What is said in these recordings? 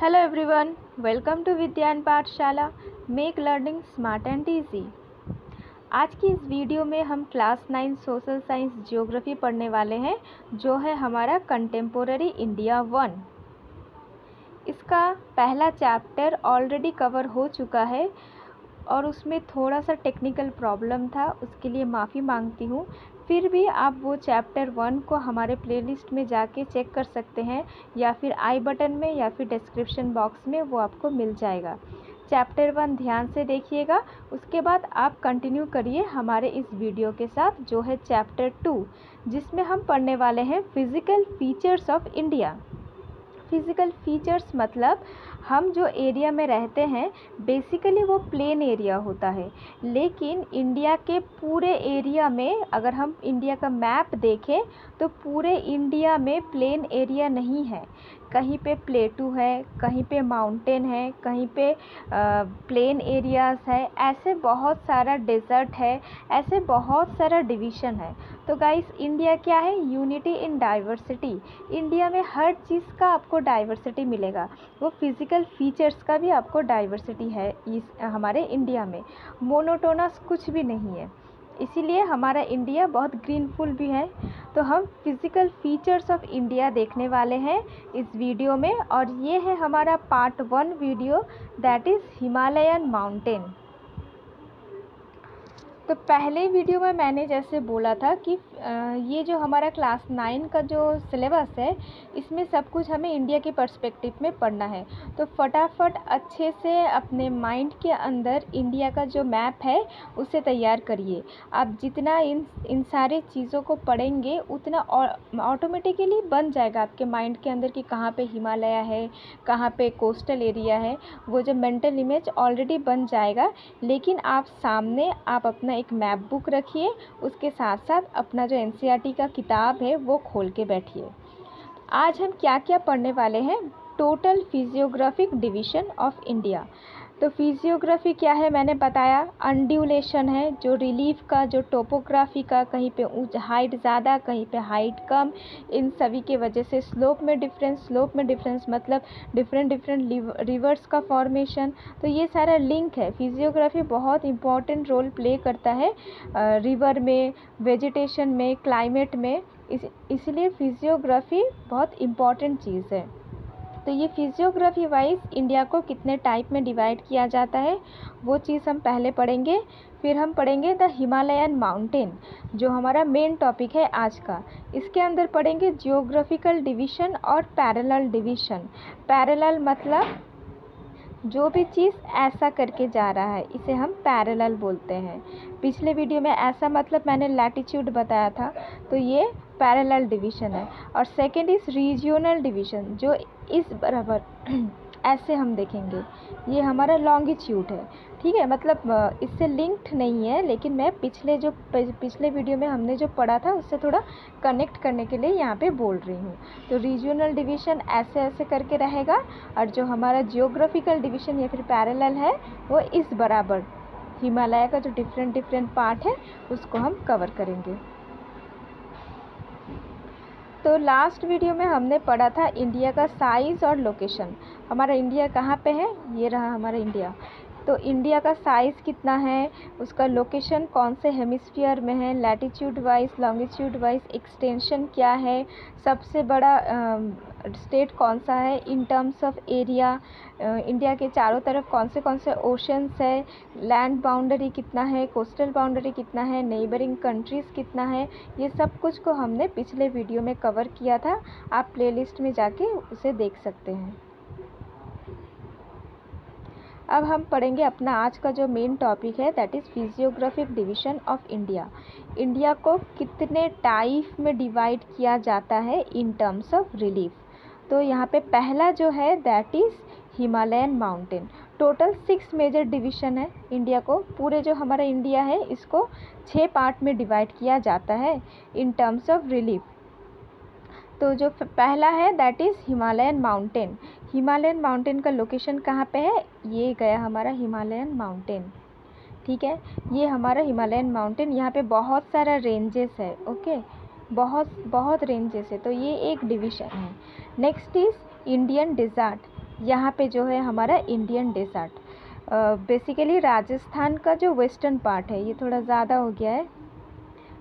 Hello everyone, welcome to विज्ञान पाठशाला। Make learning smart and easy. आज की इस वीडियो में हम क्लास 9 सोशल साइंस ज्योग्राफी पढ़ने वाले हैं, जो है हमारा कंटेम्पोररी इंडिया 1। इसका पहला चैप्टर ऑलरेडी कवर हो चुका है और उसमें थोड़ा सा टेक्निकल प्रॉब्लम था, उसके लिए माफ़ी मांगती हूँ। फिर भी आप वो चैप्टर 1 को हमारे प्लेलिस्ट में जाके चेक कर सकते हैं, या फिर आई बटन में या फिर डिस्क्रिप्शन बॉक्स में वो आपको मिल जाएगा। चैप्टर 1 ध्यान से देखिएगा, उसके बाद आप कंटिन्यू करिए हमारे इस वीडियो के साथ, जो है चैप्टर 2, जिसमें हम पढ़ने वाले हैं physical features of India. Physical features मतलब हम जो एरिया में रहते हैं बेसिकली वो प्लेन एरिया होता है, लेकिन इंडिया के पूरे एरिया में अगर हम इंडिया का मैप देखें तो पूरे इंडिया में प्लेन एरिया नहीं है। कहीं पे प्लेटू है, कहीं पे माउंटेन है, कहीं पे प्लेन एरियाज़ है, ऐसे बहुत सारा डेजर्ट है, ऐसे बहुत सारा डिवीज़न है। तो गाइस, इंडिया क्या है? Unity in diversity. इंडिया में हर चीज़ का आपको डाइवर्सिटी मिलेगा, वो फिज़िकल फीचर्स का भी आपको डाइवर्सिटी है इस हमारे इंडिया में। मोनोटोनस कुछ भी नहीं है, इसीलिए हमारा इंडिया बहुत ग्रीनफुल भी है। तो हम फिज़िकल फीचर्स ऑफ इंडिया देखने वाले हैं इस वीडियो में, और ये है हमारा part 1 video, that is Himalayan mountain. तो पहले वीडियो में मैंने जैसे बोला था कि ये जो हमारा क्लास 9 का जो सिलेबस है, इसमें सब कुछ हमें इंडिया के पर्सपेक्टिव में पढ़ना है। तो फटाफट अच्छे से अपने माइंड के अंदर इंडिया का जो मैप है उसे तैयार करिए। आप जितना इन सारे चीज़ों को पढ़ेंगे उतना ऑटोमेटिकली बन जाएगा आपके माइंड के अंदर कि कहाँ पे हिमालय है, कहाँ पे कोस्टल एरिया है। वो जो मेंटल इमेज ऑलरेडी बन जाएगा, लेकिन आप सामने आप अपना एक मैप बुक रखिए, उसके साथ साथ अपना जो एनसीईआरटी का किताब है वो खोल के बैठिए। आज हम क्या क्या पढ़ने वाले हैं? Total physiographic division of India. तो फिजियोग्राफी क्या है मैंने बताया, अंड्यूलेशन है, जो रिलीफ का, जो टोपोग्राफी का, कहीं पे हाइट ज़्यादा, कहीं पे हाइट कम, इन सभी के वजह से स्लोप में डिफरेंस मतलब डिफरेंट रिवर्स का फॉर्मेशन। तो ये सारा लिंक है। फिजियोग्राफी बहुत इंपॉर्टेंट रोल प्ले करता है रिवर में, वेजिटेशन में, क्लाइमेट में, इसलिए फिजियोग्राफी बहुत इम्पॉर्टेंट चीज़ है। तो ये फिजियोग्राफी वाइज इंडिया को कितने टाइप में डिवाइड किया जाता है वो चीज़ हम पहले पढ़ेंगे। फिर हम पढ़ेंगे द हिमालयन माउंटेन, जो हमारा मेन टॉपिक है आज का। इसके अंदर पढ़ेंगे जियोग्राफिकल डिवीज़न और पैरेलल डिवीज़न। पैरेलल मतलब जो भी चीज़ ऐसा करके जा रहा है इसे हम पैरेलल बोलते हैं। पिछले वीडियो में ऐसा मतलब मैंने लैटिट्यूड बताया था, तो ये पैरेलल डिवीज़न है। और सेकंड इज़ रीजियोनल डिवीज़न, जो इस बराबर ऐसे हम देखेंगे, ये हमारा लॉन्गिट्यूड है। ठीक है, मतलब इससे लिंक्ड नहीं है, लेकिन मैं पिछले वीडियो में हमने जो पढ़ा था उससे थोड़ा कनेक्ट करने के लिए यहाँ पे बोल रही हूँ। तो रीजियोनल डिवीज़न ऐसे ऐसे करके रहेगा, और जो हमारा जियोग्राफिकल डिवीज़न या फिर पैरेलल है वो इस बराबर हिमालय का जो डिफरेंट पार्ट है उसको हम कवर करेंगे। तो लास्ट वीडियो में हमने पढ़ा था इंडिया का साइज़ और लोकेशन। हमारा इंडिया कहाँ पे है? ये रहा हमारा इंडिया। तो इंडिया का साइज़ कितना है, उसका लोकेशन कौन से हेमिस्फीयर में है, latitude wise, longitude wise, extension क्या है, सबसे बड़ा स्टेट कौन सा है in terms of area, India के चारों तरफ कौन से ओशंस है, लैंड बाउंड्री कितना है, कोस्टल बाउंड्री कितना है, नेबरिंग कंट्रीज़ कितना है, ये सब कुछ को हमने पिछले वीडियो में कवर किया था। आप प्लेलिस्ट में जाके उसे देख सकते हैं। अब हम पढ़ेंगे अपना आज का जो मेन टॉपिक है, that is physiographic division of India. India को कितने टाइप में डिवाइड किया जाता है इन टर्म्स ऑफ रिलीफ। तो यहाँ पे पहला जो है that is Himalayan mountain. Total 6 major division है इंडिया को। पूरे जो हमारा इंडिया है इसको 6 पार्ट में डिवाइड किया जाता है इन टर्म्स ऑफ रिलीफ। तो जो पहला है that is Himalayan mountain. Himalayan mountain का लोकेशन कहाँ पे है? ये गया हमारा हिमालयन माउंटेन। ठीक है, ये हमारा हिमालयन माउंटेन। यहाँ पे बहुत सारा रेंजेस है, ओके, बहुत रेंजेस है, तो ये एक डिवीज़न है। Next is Indian desert. यहाँ पे जो है हमारा इंडियन डेजर्ट, बेसिकली राजस्थान का जो वेस्टर्न पार्ट है, ये थोड़ा ज़्यादा हो गया है,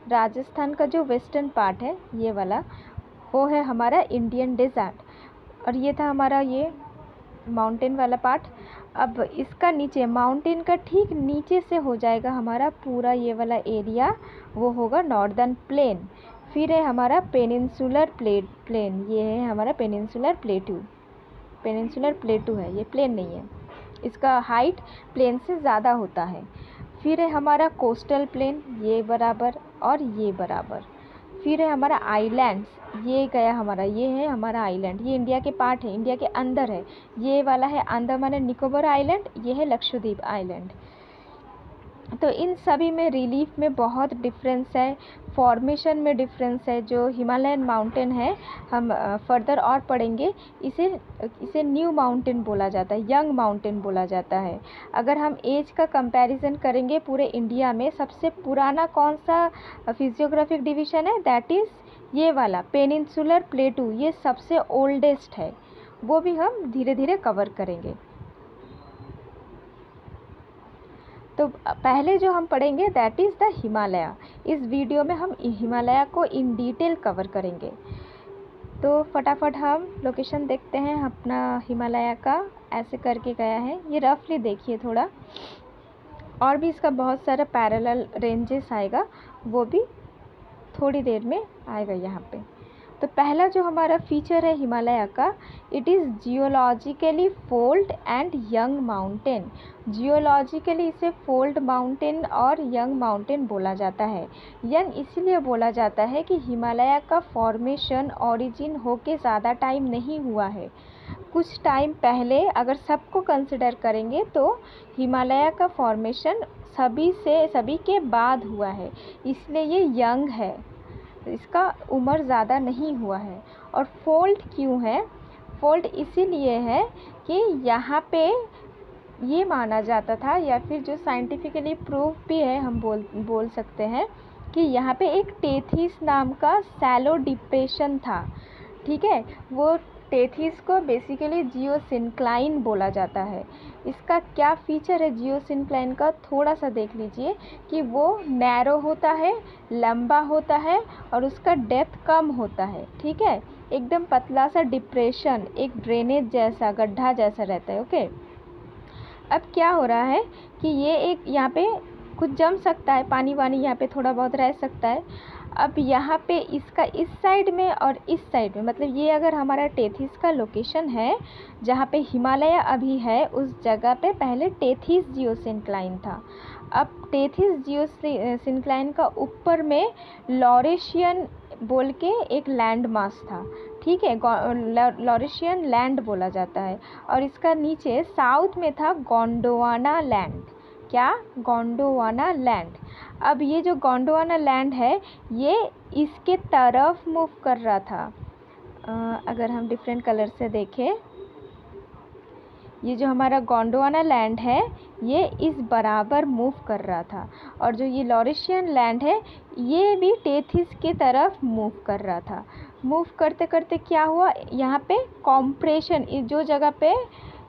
राजस्थान का जो वेस्टर्न पार्ट है ये वाला, वो है हमारा इंडियन डेजर्ट। और ये था हमारा ये माउंटेन वाला पार्ट। अब इसका नीचे, माउंटेन का ठीक नीचे से हो जाएगा हमारा पूरा ये वाला एरिया, वो होगा नॉर्दर्न प्लेन। फिर है हमारा पेनिनसुलर प्लेन, ये है हमारा पेनिनसुलर प्लेटू है, ये प्लेन नहीं है, इसका हाइट प्लेन से ज़्यादा होता है। फिर है हमारा कोस्टल प्लेन, ये बराबर और ये बराबर। फिर है हमारा आइलैंड्स, ये गया हमारा, ये है हमारा आइलैंड, ये इंडिया के पार्ट है, इंडिया के अंदर है। ये वाला है अंडमान एंड निकोबार आइलैंड, ये है लक्षद्वीप आइलैंड। तो इन सभी में रिलीफ में बहुत डिफरेंस है, फॉर्मेशन में डिफरेंस है। जो हिमालयन माउंटेन है, हम फर्दर और पढ़ेंगे, इसे न्यू माउंटेन बोला जाता है, यंग माउंटेन बोला जाता है। अगर हम एज का कंपैरिजन करेंगे पूरे इंडिया में, सबसे पुराना कौन सा फिजियोग्राफिक डिवीज़न है, दैट इज़ ये वाला पेनिनसुलर प्लेटू, ये सबसे ओल्डेस्ट है। वो भी हम धीरे धीरे कवर करेंगे। तो पहले जो हम पढ़ेंगे दैट इज़ द हिमालय। इस वीडियो में हम हिमालय को इन डिटेल कवर करेंगे। तो फटाफट हम लोकेशन देखते हैं अपना हिमालय का, ऐसे करके गया है, ये रफली देखिए थोड़ा, और भी इसका बहुत सारा पैरेलल रेंजेस आएगा, वो भी थोड़ी देर में आएगा यहाँ पे। तो पहला जो हमारा फीचर है हिमालय का, it is geologically fold and young mountain. Geologically इसे फोल्ड माउंटेन और यंग माउंटेन बोला जाता है। यंग इसीलिए बोला जाता है कि हिमालय का फॉर्मेशन ओरिजिन होके ज़्यादा टाइम नहीं हुआ है, कुछ टाइम पहले अगर सबको कंसिडर करेंगे तो हिमालय का फॉर्मेशन सभी के बाद हुआ है, इसलिए ये यंग है, इसका उम्र ज़्यादा नहीं हुआ है। और फोल्ड क्यों है? फोल्ड इसीलिए है कि यहाँ पे ये माना जाता था, या फिर जो साइंटिफिकली प्रूफ भी है, हम बोल सकते हैं कि यहाँ पे एक टेथिस नाम का सैलो डिप्रेशन था। ठीक है, वो टेथिस को बेसिकली जियोसिंक्लाइन बोला जाता है। इसका क्या फीचर है जियोसिंक्लाइन का, थोड़ा सा देख लीजिए कि वो नैरो होता है, लंबा होता है और उसका डेप्थ कम होता है। ठीक है, एकदम पतला सा डिप्रेशन, एक ड्रेनेज जैसा, गड्ढा जैसा रहता है। ओके, अब क्या हो रहा है कि ये एक यहाँ पे कुछ जम सकता है, पानी वानी यहाँ पे थोड़ा बहुत रह सकता है। अब यहाँ पे इसका इस साइड में और इस साइड में, मतलब ये अगर हमारा टेथिस का लोकेशन है जहाँ पे हिमालय अभी है, उस जगह पे पहले टेथिस जियोसिंक्लाइन था। अब टेथिस जियोसिंक्लाइन का ऊपर में लॉरेशियन बोल के एक लैंड मास था। ठीक है, लॉरेशियन लैंड बोला जाता है। और इसका नीचे साउथ में था गोंडवाना लैंड। क्या? गोंडवाना लैंड। अब ये जो गोंडवाना लैंड है, ये इसके तरफ मूव कर रहा था। अगर हम डिफरेंट कलर से देखें, ये जो हमारा गोंडवाना लैंड है ये इस बराबर मूव कर रहा था, और जो ये लॉरेशियन लैंड है ये भी टेथिस के तरफ मूव कर रहा था। मूव करते करते क्या हुआ, यहाँ पे कॉम्प्रेशन, जो जगह पे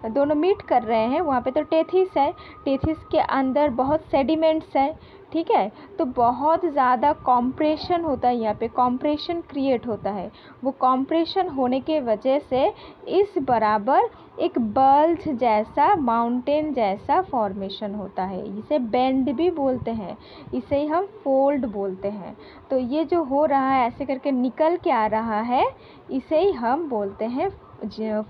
दोनों मीट कर रहे हैं वहाँ पे तो टेथिस है, टेथिस के अंदर बहुत सेडिमेंट्स है। ठीक है, तो बहुत ज़्यादा कॉम्प्रेशन होता है, यहाँ पे कॉम्प्रेशन क्रिएट होता है। वो कॉम्प्रेशन होने के वजह से इस बराबर एक बल्ज जैसा, माउंटेन जैसा फॉर्मेशन होता है। इसे बेंड भी बोलते हैं, इसे ही हम फोल्ड बोलते हैं। तो ये जो हो रहा है ऐसे करके निकल के आ रहा है, इसे ही हम बोलते हैं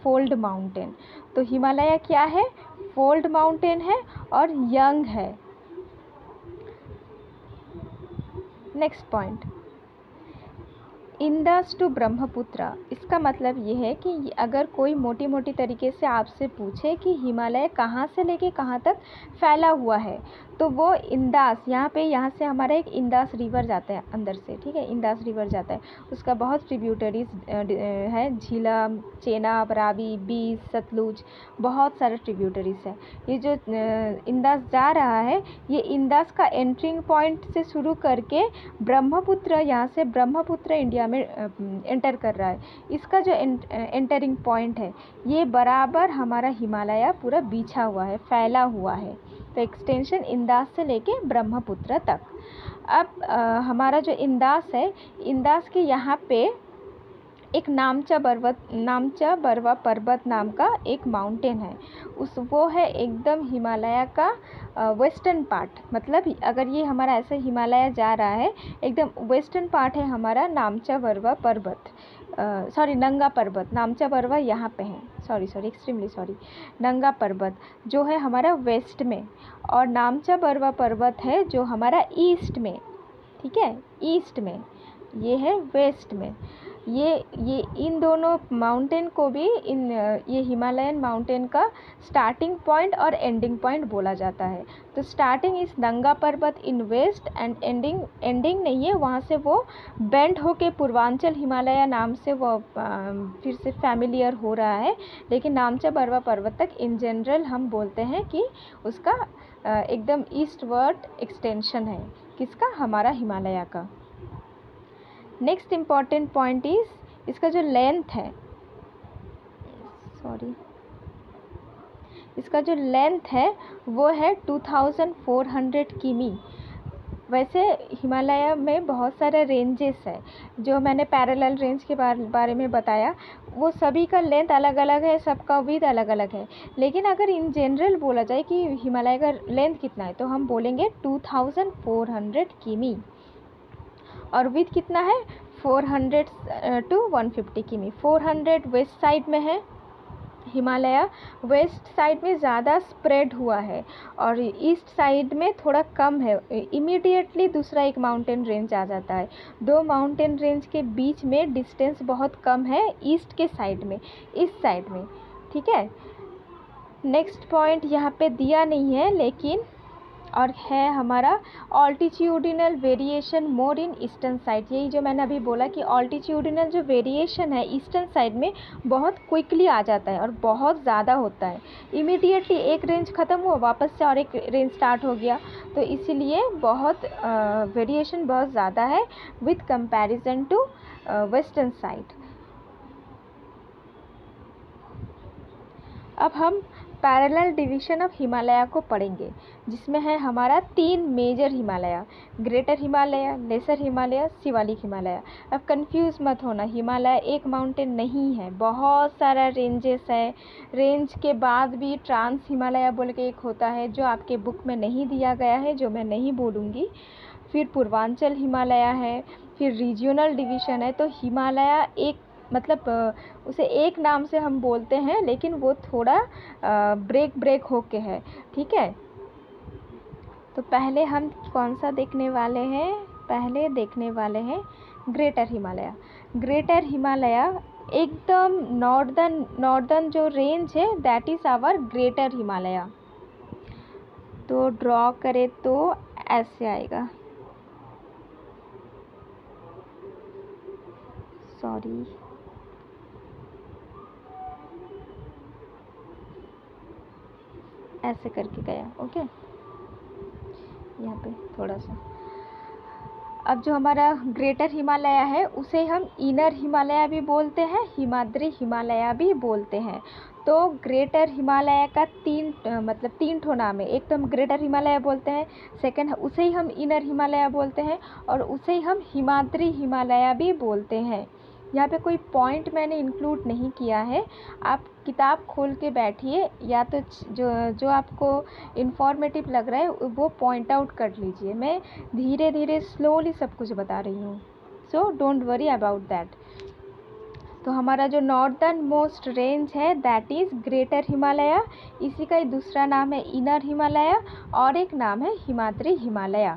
फोल्ड माउंटेन। तो हिमालय क्या है? फोल्ड माउंटेन है और यंग है। Next point, Indus to Brahmaputra. इसका मतलब ये है कि अगर कोई मोटी मोटी तरीके से आपसे पूछे कि हिमालय कहाँ से लेके कहाँ तक फैला हुआ है, तो वो इंदास, यहाँ से हमारा एक इंदास रिवर जाता है अंदर से, ठीक है, इंदास रिवर जाता है, उसका बहुत ट्रिब्यूटरीज है, झीलम, चेनाब, रावी, बीस, सतलुज, बहुत सारे ट्रिब्यूटरीज है। ये जो इंदास जा रहा है, ये इंदास का एंट्रिंग पॉइंट से शुरू करके ब्रह्मपुत्र, यहाँ से ब्रह्मपुत्र इंडिया में एंटर कर रहा है। इसका जो एंटरिंग पॉइंट है, ये बराबर हमारा हिमालय पूरा बिछा हुआ है, फैला हुआ है। तो एक्सटेंशन इंदास से लेके ब्रह्मपुत्र तक। अब हमारा जो इंदास है, इंदास के यहाँ पे एक नामचा बरवा पर्वत नाम का एक माउंटेन है, वो है एकदम हिमालय का वेस्टर्न पार्ट। मतलब अगर ये हमारा ऐसे हिमालय जा रहा है, एकदम वेस्टर्न पार्ट है हमारा नामचा बरवा पर्वत, नंगा पर्वत। नामचा बरवा यहाँ पे है, एक्सट्रीमली सॉरी, नंगा पर्वत जो है हमारा वेस्ट में, और नामचा बरवा पर्वत है जो हमारा ईस्ट में, ठीक है, ईस्ट में, ये है वेस्ट में। ये इन दोनों माउंटेन को भी ये हिमालयन माउंटेन का स्टार्टिंग पॉइंट और एंडिंग पॉइंट बोला जाता है। तो स्टार्टिंग इस नंगा पर्वत इन वेस्ट एंड एंडिंग नहीं है, वहाँ से वो बेंड होके पूर्वांचल हिमालय नाम से वो फिर से फैमिलियर हो रहा है। लेकिन नामचा बरवा पर्वत तक इन जनरल हम बोलते हैं कि उसका एकदम ईस्टवर्ड एक्सटेंशन है, किसका, हमारा हिमालय का। नेक्स्ट इम्पॉर्टेंट पॉइंट इज़ इसका जो लेंथ है, इसका जो लेंथ है वो है 2400 किमी। वैसे हिमालय में बहुत सारे रेंजेस है, जो मैंने पैरेलल रेंज के बारे में बताया, वो सभी का लेंथ अलग अलग है, सबका विड्थ अलग अलग है। लेकिन अगर इन जनरल बोला जाए कि हिमालय का लेंथ कितना है, तो हम बोलेंगे 2400 किमी, और विड्थ कितना है 400 to 150 किमी। 400 वेस्ट साइड में है हिमालय, वेस्ट साइड में ज़्यादा स्प्रेड हुआ है, और ईस्ट साइड में थोड़ा कम है। इमीडिएटली दूसरा एक माउंटेन रेंज आ जाता है। दो माउंटेन रेंज के बीच में डिस्टेंस बहुत कम है ईस्ट के साइड में, इस साइड में, ठीक है। नेक्स्ट पॉइंट यहाँ पे दिया नहीं है, लेकिन और है हमारा altitudinal variation more in eastern side. यही जो मैंने अभी बोला कि ऑल्टीट्यूडिनल जो वेरिएशन है ईस्टर्न साइड में बहुत क्विकली आ जाता है और बहुत ज़्यादा होता है। इमीडिएटली एक रेंज ख़त्म हुआ, वापस से और एक रेंज स्टार्ट हो गया, तो इसीलिए बहुत वेरिएशन बहुत ज़्यादा है with comparison to western side. अब हम पैरेलल डिवीज़न ऑफ हिमालय को पढ़ेंगे, जिसमें है हमारा 3 major Himalaya, greater Himalaya, lesser Himalaya, Shivalik Himalaya. अब कंफ्यूज मत होना, हिमालय एक माउंटेन नहीं है, बहुत सारा रेंजेस है। रेंज के बाद भी ट्रांस हिमालय बोल के एक होता है, जो आपके बुक में नहीं दिया गया है, जो मैं नहीं बोलूँगी। फिर पूर्वांचल हिमालय है, फिर रीजनल डिवीज़न है। तो हिमालय एक मतलब उसे एक नाम से हम बोलते हैं, लेकिन वो थोड़ा ब्रेक होके है, ठीक है। तो पहले हम कौन सा देखने वाले हैं, पहले देखने वाले हैं ग्रेटर हिमालय। ग्रेटर हिमालय एकदम नॉर्दर्न जो रेंज है, that is our greater Himalaya. तो ड्रॉ करें तो ऐसे आएगा, सॉरी, ऐसे करके गया, ओके, यहाँ पे थोड़ा सा। अब जो हमारा ग्रेटर हिमालय है, उसे हम इनर हिमालय भी बोलते हैं, हिमाद्री हिमालय भी बोलते हैं। तो ग्रेटर हिमालय का तीन ठो नाम है। एक तो हम ग्रेटर हिमालय बोलते हैं, सेकंड उसे ही हम इनर हिमालय बोलते हैं, और उसे ही हम हिमाद्री हिमालय भी बोलते हैं। यहाँ पे कोई पॉइंट मैंने इंक्लूड नहीं किया है, आप किताब खोल के बैठिए, या तो जो आपको इन्फॉर्मेटिव लग रहा है वो पॉइंट आउट कर लीजिए। मैं धीरे धीरे स्लोली सब कुछ बता रही हूँ, so don't worry about that. तो हमारा जो नॉर्दर्न मोस्ट रेंज है, दैट इज़ ग्रेटर हिमालय। इसी का ही दूसरा नाम है इनर हिमालय, और एक नाम है हिमाद्री हिमालय।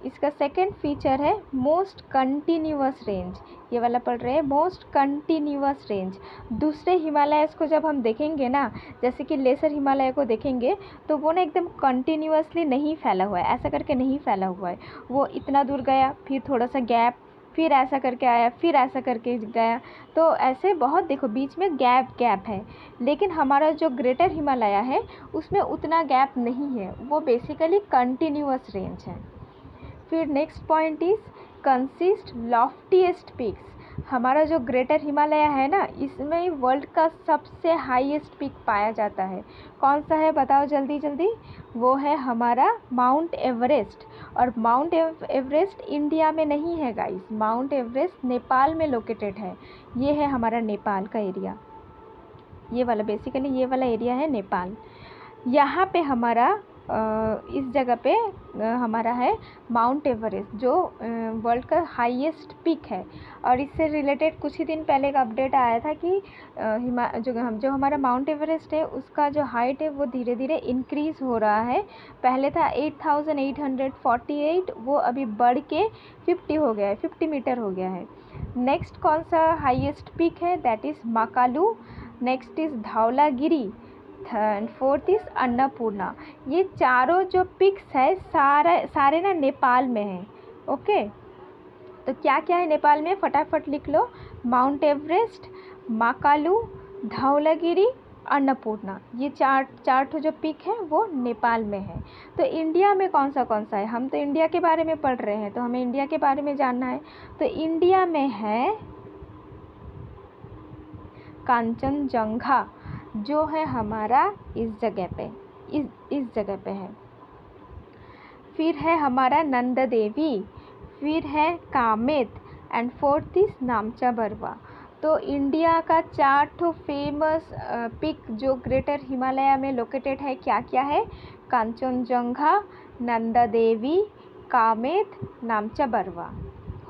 इसका सेकंड फीचर है मोस्ट कंटिन्यूअस रेंज। ये वाला पढ़ रहे हैं मोस्ट कंटिन्यूअस रेंज। दूसरे हिमालयस को जब हम देखेंगे ना, जैसे कि लेसर हिमालय को देखेंगे तो वो ना एकदम कंटिन्यूअसली नहीं फैला हुआ है, ऐसा करके नहीं फैला हुआ है। वो इतना दूर गया, फिर थोड़ा सा गैप, फिर ऐसा करके आया, फिर ऐसा करके गया, तो ऐसे बहुत देखो बीच में गैप है। लेकिन हमारा जो ग्रेटर हिमालय है उसमें उतना गैप नहीं है, वो बेसिकली कंटिन्यूअस रेंज है। फिर next point is consist loftiest peaks. हमारा जो ग्रेटर हिमालय है ना, इसमें वर्ल्ड का सबसे हाईएस्ट पीक पाया जाता है। कौन सा है बताओ जल्दी जल्दी? वो है हमारा माउंट एवरेस्ट। और माउंट एवरेस्ट इंडिया में नहीं है गाइस, माउंट एवरेस्ट नेपाल में लोकेटेड है। ये है हमारा नेपाल का एरिया, ये वाला बेसिकली ये वाला एरिया है नेपाल। यहाँ पे हमारा इस जगह पे हमारा है माउंट एवरेस्ट, जो वर्ल्ड का हाईएस्ट पीक है। और इससे रिलेटेड कुछ ही दिन पहले एक अपडेट आया था कि जो हमारा माउंट एवरेस्ट है उसका जो हाइट है वो धीरे धीरे इंक्रीज़ हो रहा है। पहले था 8848, वो अभी बढ़ के 50 हो गया है, 50 मीटर हो गया है। नेक्स्ट कौन सा हाईएस्ट पीक है? That is Makalu. Next is Dhaulagiri and fourth is Annapurna. ये चारों जो पिक्स है सारे ना नेपाल में हैं। ओके, तो क्या क्या है नेपाल में फटाफट लिख लो। माउंट एवरेस्ट, माकालू, धौलागिरी, अन्नपूर्णा, ये चार जो पिक है वो नेपाल में है। तो इंडिया में कौन सा है? हम तो इंडिया के बारे में पढ़ रहे हैं, तो हमें इंडिया के बारे में जानना है। तो इंडिया में है कांचनजंगा, जो है हमारा इस जगह पे है। फिर है हमारा नंदा देवी, फिर है Kamet and fourth is Namcha Barwa. तो इंडिया का 4 फेमस पिक जो ग्रेटर हिमालय में लोकेटेड है क्या क्या है? Kanchenjunga, Nanda Devi, Kamet, Namcha Barwa.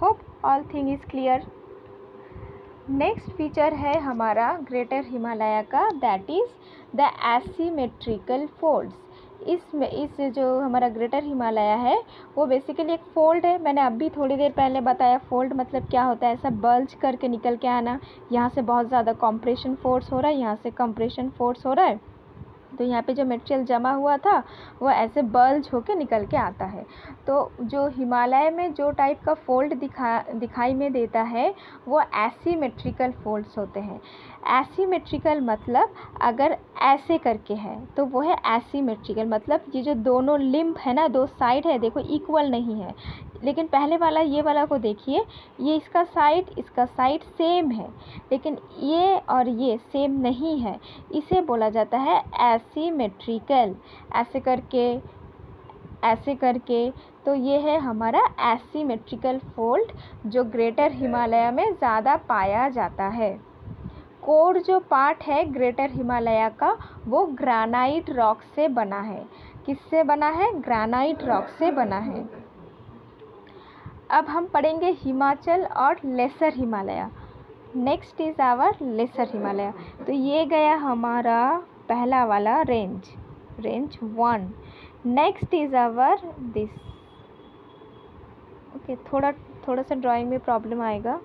Hope all thing is clear. Next feature है हमारा ग्रेटर हिमालय का, that is the asymmetrical folds. इस जो हमारा ग्रेटर हिमालय है वो बेसिकली एक फोल्ड है। मैंने अभी थोड़ी देर पहले बताया फोल्ड मतलब क्या होता है, ऐसा बल्ज करके निकल के आना। यहाँ से बहुत ज़्यादा कंप्रेशन फोर्स हो रहा है, यहाँ से कंप्रेशन फोर्स हो रहा है, तो यहाँ पे जो मटेरियल जमा हुआ था वो ऐसे बल्ज होके निकल के आता है। तो जो हिमालय में जो टाइप का फोल्ड दिखाई में देता है वो एसिमेट्रिकल फोल्ड्स होते हैं। एसिमेट्रिकल मतलब अगर ऐसे करके है तो वो है एसिमेट्रिकल, मतलब ये जो दोनों लिम्ब है ना, दो साइड है, देखो इक्वल नहीं है। लेकिन पहले वाला ये वाला को देखिए, ये इसका साइड सेम है, लेकिन ये और ये सेम नहीं है, इसे बोला जाता है एसिमेट्रिकल। ऐसे करके तो ये है हमारा एसिमेट्रिकल फोल्ड जो ग्रेटर हिमालय में ज़्यादा पाया जाता है। कोर जो पार्ट है ग्रेटर हिमालय का वो ग्रेनाइट रॉक से बना है। किससे बना है? ग्रेनाइट रॉक से बना है। अब हम पढ़ेंगे हिमाचल और lesser Himalaya. Next is our lesser Himalaya. तो ये गया हमारा पहला वाला range 1। Next is our this. Okay, थोड़ा सा ड्राइंग में प्रॉब्लम आएगा,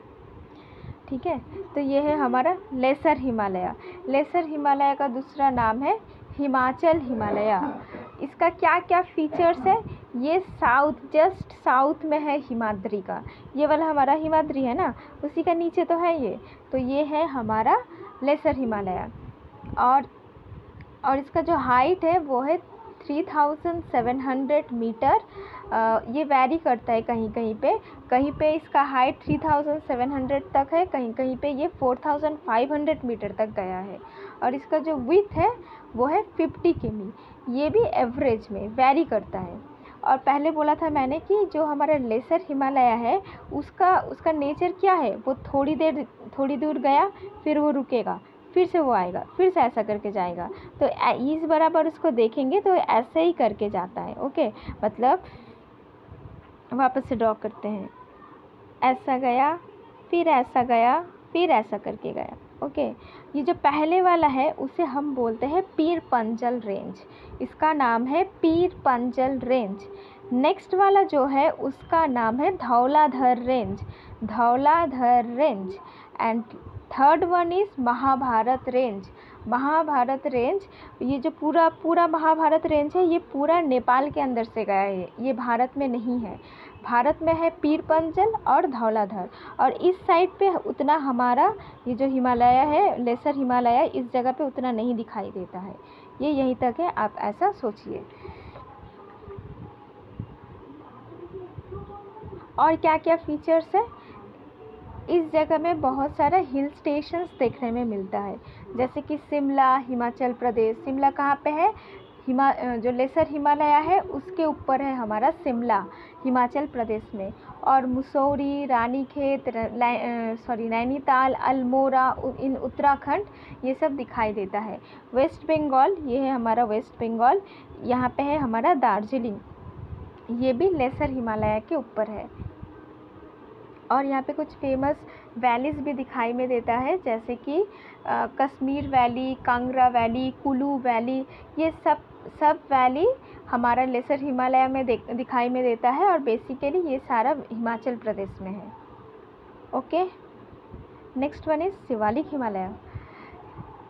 ठीक है। तो ये है हमारा लेसर हिमालय। लेसर हिमालय का दूसरा नाम है हिमाचल हिमालय। इसका क्या क्या फीचर्स है? ये जस्ट साउथ में है हिमाद्री का। ये वाला हमारा हिमाद्री है ना, उसी का नीचे तो है ये। तो ये है हमारा लेसर हिमालय। और इसका जो हाइट है वो है 3700 मीटर। ये वैरी करता है कहीं पे इसका हाइट 3700 तक है, कहीं पे ये 4500 मीटर तक गया है। और इसका जो विड्थ है वो है 50 किमी। ये भी एवरेज में वैरी करता है। और पहले बोला था मैंने कि जो हमारा लेसर हिमालय है उसका नेचर क्या है, वो थोड़ी दूर गया, फिर वो रुकेगा, फिर से वो आएगा, फिर से ऐसा करके जाएगा। तो इस बराबर उसको देखेंगे तो ऐसे ही करके जाता है। ओके, मतलब वापस से ड्रॉ करते हैं, ऐसा गया, फिर ऐसा गया, फिर ऐसा करके गया। ओके, ये जो पहले वाला है उसे हम बोलते हैं पीर पंजल रेंज। इसका नाम है पीर पंजल रेंज। नेक्स्ट वाला जो है उसका नाम है Dhauladhar range, Dhauladhar range. And third one is Mahabharat range, Mahabharat range. ये जो पूरा महाभारत रेंज है ये पूरा नेपाल के अंदर से गया है, ये भारत में नहीं है। भारत में है पीर पंजल और धौलाधर, और इस साइड पे उतना हमारा ये जो हिमालय है, लेसर हिमालय, इस जगह पे उतना नहीं दिखाई देता है, ये यहीं तक है, आप ऐसा सोचिए। और क्या क्या फीचर्स है इस जगह में, बहुत सारा हिल स्टेशंस देखने में मिलता है, जैसे कि शिमला हिमाचल प्रदेश। शिमला कहाँ पे है? जो लेसर हिमालय है उसके ऊपर है हमारा शिमला, हिमाचल प्रदेश में। और मुसौरी, रानीखेत, नैनीताल, अल्मोड़ा इन उत्तराखंड, ये सब दिखाई देता है। वेस्ट बंगाल, ये है हमारा वेस्ट बंगाल। यहाँ पे है हमारा दार्जिलिंग, ये भी लेसर हिमालय के ऊपर है। और यहाँ पे कुछ फेमस वैलीज़ भी दिखाई में देता है, जैसे कि Kashmir valley, Kangra valley, Kullu valley, ये सब वैली हमारा लेसर हिमालय में दिखाई में देता है, और बेसिकली ये सारा हिमाचल प्रदेश में है। Okay, next one is Shivalik Himalaya.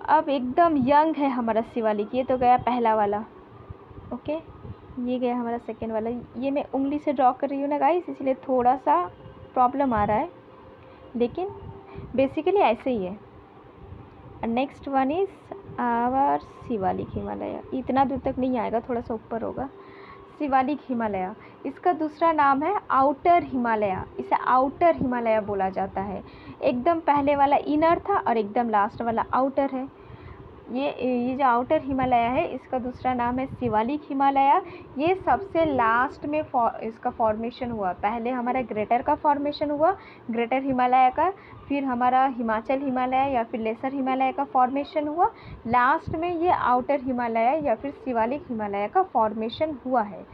अब एकदम यंग है हमारा शिवालिक, ये तो गया पहला वाला। ओके, ये गया हमारा सेकेंड वाला। ये मैं उंगली से ड्रॉ कर रही हूँ ना गाइस, इसलिए थोड़ा सा प्रॉब्लम आ रहा है, लेकिन बेसिकली ऐसे ही है। Next one is our Shivalik Himalaya. इतना दूर तक नहीं आएगा, थोड़ा सा ऊपर होगा। शिवालिक हिमालय, इसका दूसरा नाम है आउटर हिमालय, इसे आउटर हिमालय बोला जाता है। एकदम पहले वाला इनर था और एकदम लास्ट वाला आउटर है। ये जो आउटर हिमालय है इसका दूसरा नाम है शिवालिक हिमालय। ये सबसे लास्ट में इसका फॉर्मेशन हुआ। पहले हमारा ग्रेटर का फॉर्मेशन हुआ, ग्रेटर हिमालय का, फिर हमारा हिमाचल हिमालय या फिर लेसर हिमालय का फॉर्मेशन हुआ, लास्ट में ये आउटर हिमालय या फिर शिवालिक हिमालय का फॉर्मेशन हुआ है।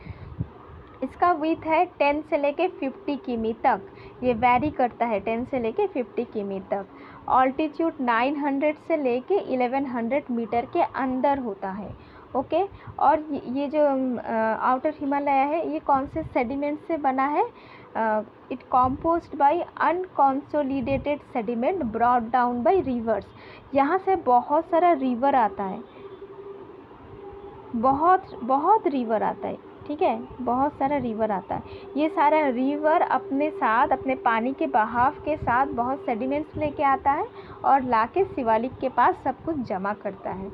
इसका विड्थ है 10 से लेके 50 किमी तक, ये वैरी करता है 10 से लेके 50 किमी तक। ऑल्टीट्यूड 900 से लेके 1100 मीटर के अंदर होता है। ओके, और ये जो आउटर हिमालय है ये कौन से सेडिमेंट से बना है? It composed by unconsolidated sediment brought down by rivers. यहाँ से बहुत सारा रिवर आता है, बहुत रिवर आता है, ठीक है, बहुत सारा रिवर आता है। ये सारा रिवर अपने साथ, अपने पानी के बहाव के साथ बहुत सेडिमेंट्स लेके आता है और लाके शिवालिक के पास सब कुछ जमा करता है।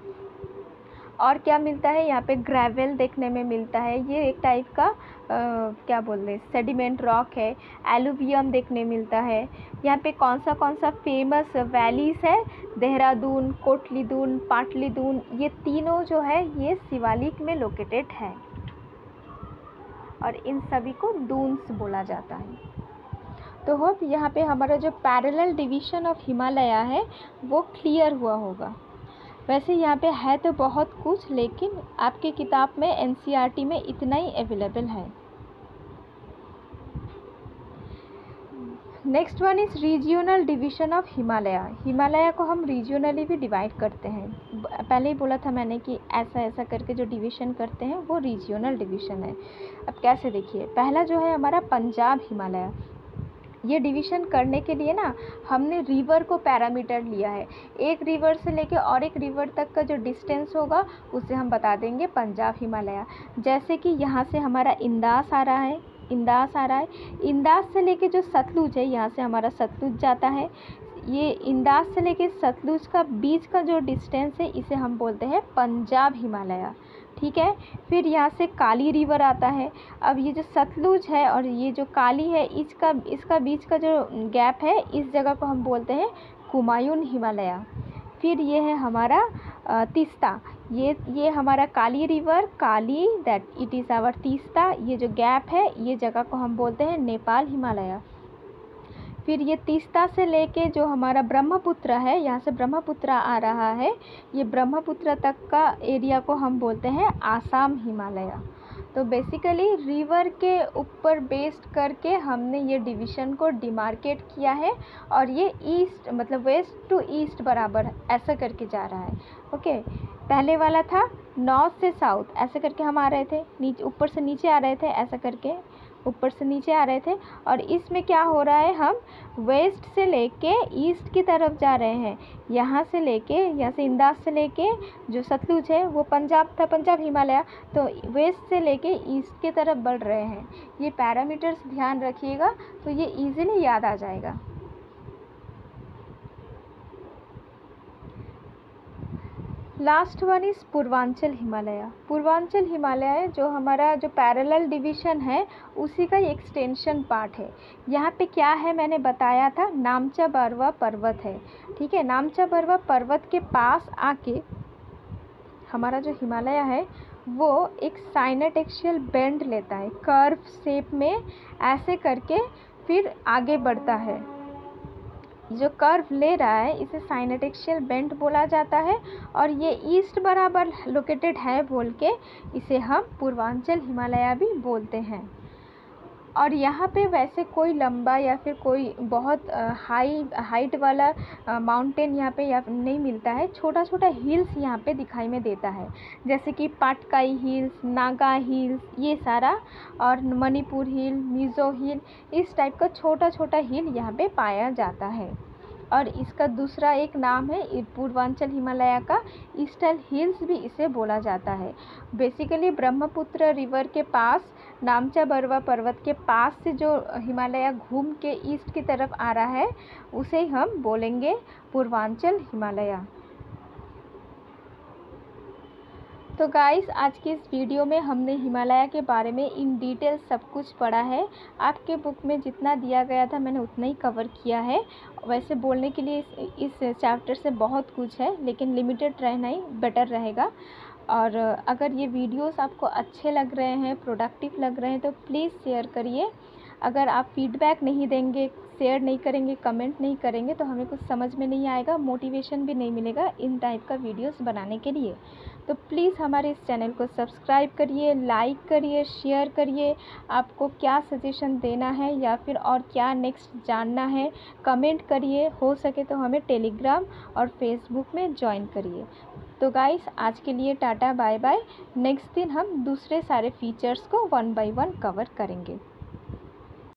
और क्या मिलता है यहाँ पे? ग्रेवल देखने में मिलता है, ये एक टाइप का क्या बोलते हैं, सेडिमेंट रॉक है। एलुवियम देखने मिलता है। यहाँ पे कौन सा फेमस वैलीज़ है? देहरादून, कोटलीदून, पाटलीदून, ये तीनों जो है ये शिवालिक में लोकेटेड है, और इन सभी को दून्स बोला जाता है। तो होप यहाँ पे हमारा जो पैरेलल डिवीज़न ऑफ हिमालय है वो क्लियर हुआ होगा। वैसे यहाँ पे है तो बहुत कुछ, लेकिन आपके किताब में एनसीईआरटी में इतना ही अवेलेबल है। Next one is regional division of Himalaya. Himalaya को हम रीजियोनली भी डिवाइड करते हैं। पहले ही बोला था मैंने कि ऐसा करके जो डिवीज़न करते हैं वो रीजियोनल डिवीज़न है। अब कैसे देखिए, पहला जो है हमारा पंजाब हिमालय। ये डिवीज़न करने के लिए ना हमने रिवर को पैरामीटर लिया है। एक रिवर से लेके और एक रिवर तक का जो डिस्टेंस होगा उसे हम बता देंगे पंजाब हिमालय। जैसे कि यहाँ से हमारा इंदास आ रहा है, इंदास से लेके जो सतलुज है, यहाँ से हमारा सतलुज जाता है। ये इंदास से लेके सतलुज का बीच का जो डिस्टेंस है इसे हम बोलते हैं पंजाब हिमालय, ठीक है। फिर यहाँ से काली रिवर आता है। अब ये जो सतलुज है और ये जो काली है, इसका बीच का जो गैप है, इस जगह को हम बोलते हैं कुमायून हिमालय। फिर ये है हमारा तीस्ता। ये हमारा Kali river, Kali, that it is our Teesta. ये जो गैप है ये जगह को हम बोलते हैं नेपाल हिमालय। फिर ये तीस्ता से लेके जो हमारा ब्रह्मपुत्र है, यहाँ से ब्रह्मपुत्र आ रहा है, ये ब्रह्मपुत्र तक का एरिया को हम बोलते हैं आसाम हिमालय। तो बेसिकली रिवर के ऊपर बेस्ड करके हमने ये डिवीज़न को डिमार्केट किया है, और ये ईस्ट मतलब वेस्ट टू ईस्ट बराबर ऐसा करके जा रहा है। ओके, पहले वाला था नॉर्थ से साउथ ऐसे करके हम आ रहे थे, नीचे ऊपर से नीचे आ रहे थे, ऐसा करके ऊपर से नीचे आ रहे थे। और इसमें क्या हो रहा है, हम वेस्ट से लेके ईस्ट की तरफ जा रहे हैं। यहाँ से लेके, यहाँ से इंदास से लेके जो सतलुज है वो पंजाब था, पंजाब हिमालय, तो वेस्ट से लेके ईस्ट की तरफ बढ़ रहे हैं। ये पैरामीटर्स ध्यान रखिएगा तो ये इजीली याद आ जाएगा। Last one is Purvanchal Himalaya. Purvanchal Himalaya जो हमारा जो पैरेलल डिवीज़न है उसी का एक्सटेंशन पार्ट है। यहाँ पे क्या है मैंने बताया था, नामचा बरवा पर्वत है, ठीक है। नामचा बरवा पर्वत के पास आके हमारा जो हिमालय है वो एक साइनेट एक्सियल बेंड लेता है, कर्व शेप में ऐसे करके फिर आगे बढ़ता है। जो कर्व ले रहा है इसे साइनेट एक्सियल बेंड बोला जाता है और ये ईस्ट बराबर लोकेटेड है बोल के इसे हम पूर्वांचल हिमालय भी बोलते हैं। और यहाँ पे वैसे कोई लंबा या फिर कोई बहुत हाइट वाला माउंटेन यहाँ पे नहीं मिलता है। छोटा छोटा हिल्स यहाँ पे दिखाई में देता है, जैसे कि पाटकाई हिल्स, नागा हिल्स, ये सारा, और मणिपुर हिल, मिज़ो हिल, इस टाइप का छोटा छोटा हिल यहाँ पे पाया जाता है। और इसका दूसरा एक नाम है पूर्वांचल हिमालय का ईस्टर्न हिल्स भी इसे बोला जाता है। बेसिकली ब्रह्मपुत्र रिवर के पास, नामचा बरवा पर्वत के पास से जो हिमालय घूम के ईस्ट की तरफ आ रहा है उसे हम बोलेंगे पूर्वांचल हिमालय। तो गाइस आज की इस वीडियो में हमने हिमालय के बारे में इन डिटेल सब कुछ पढ़ा है। आपके बुक में जितना दिया गया था मैंने उतना ही कवर किया है। वैसे बोलने के लिए इस चैप्टर से बहुत कुछ है, लेकिन लिमिटेड रहना ही बेटर रहेगा। और अगर ये वीडियोस आपको अच्छे लग रहे हैं, प्रोडक्टिव लग रहे हैं तो प्लीज़ शेयर करिए। अगर आप फीडबैक नहीं देंगे, शेयर नहीं करेंगे, कमेंट नहीं करेंगे तो हमें कुछ समझ में नहीं आएगा, मोटिवेशन भी नहीं मिलेगा इन टाइप का वीडियोस बनाने के लिए। तो प्लीज़ हमारे इस चैनल को सब्सक्राइब करिए, लाइक करिए, शेयर करिए। आपको क्या सजेशन देना है या फिर और क्या नेक्स्ट जानना है कमेंट करिए। हो सके तो हमें टेलीग्राम और फेसबुक में ज्वाइन करिए। तो गाइस आज के लिए टाटा बाय बाय। नेक्स्ट दिन हम दूसरे सारे फीचर्स को 1 बाय 1 कवर करेंगे।